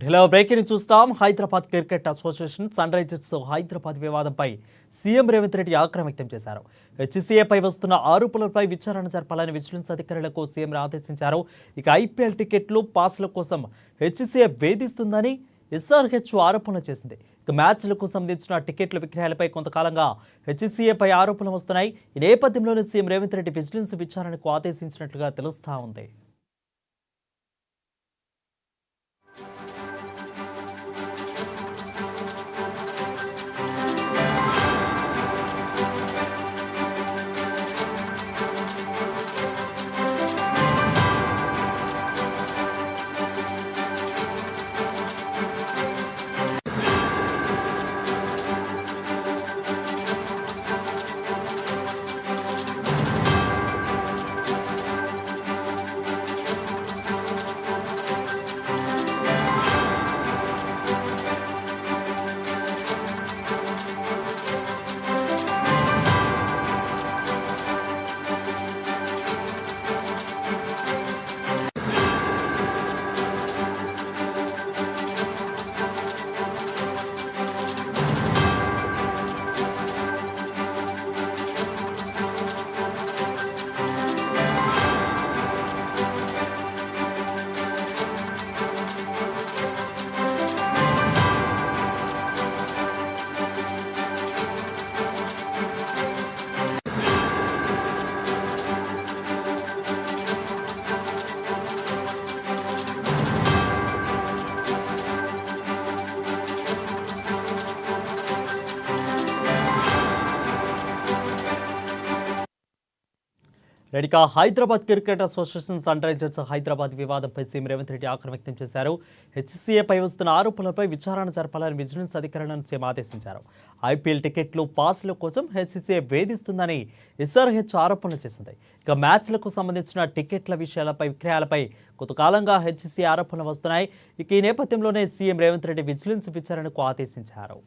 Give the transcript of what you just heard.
ఇలా బ్రేకింగ్ చూస్తాం. Hyderabad cricket association sun Risers Hyderabad వివాదంపై సీఎం రేవంత్ రెడ్డి ఆగ్రహం వ్యక్తం చేశారు. హెచ్సీఏపై వస్తున్న ఆరోపణలపై విచారణ జరపాలని విజిలెన్స్ అధికారులకు సీఎం ఆదేశించారు. ఇక ఐపీఎల్ టికెట్లు పాస్ల కోసం హెచ్సీఏ వేధిస్తుందని ఎస్ఆర్హెచ్ ఆరోపణలు చేసింది. ఇక మ్యాచ్లకు సంబంధించిన టికెట్ల విక్రయాలపై కొంతకాలంగా హెచ్సీఏపై ఆరోపణలు వస్తున్నాయి. ఈ నేపథ్యంలోనే సీఎం రేవంత్ రెడ్డి విజిలెన్స్ విచారణకు ఆదేశించినట్లుగా తెలుస్తా ఉంది. రెడ్డిగా Hyderabad cricket association sun Risers Hyderabad వివాదంపై సీఎం రేవంత్ రెడ్డి ఆగ్రహం వ్యక్తం చేశారు. హెచ్సీఏపై వస్తున్న ఆరోపణలపై విచారణ జరపాలని విజిలెన్స్ అధికారులను సీఎం ఆదేశించారు. ఐపీఎల్ టికెట్లు పాస్ల కోసం హెచ్సీఏ వేధిస్తుందని ఎస్ఆర్హెచ్ ఆరోపణలు చేసింది. ఇక మ్యాచ్లకు సంబంధించిన టికెట్ల విక్రయాలపై కొంతకాలంగా హెచ్సీఏ ఆరోపణలు వస్తున్నాయి. ఇక ఈ నేపథ్యంలోనే సీఎం రేవంత్ రెడ్డి విజిలెన్స్ విచారణకు ఆదేశించారు.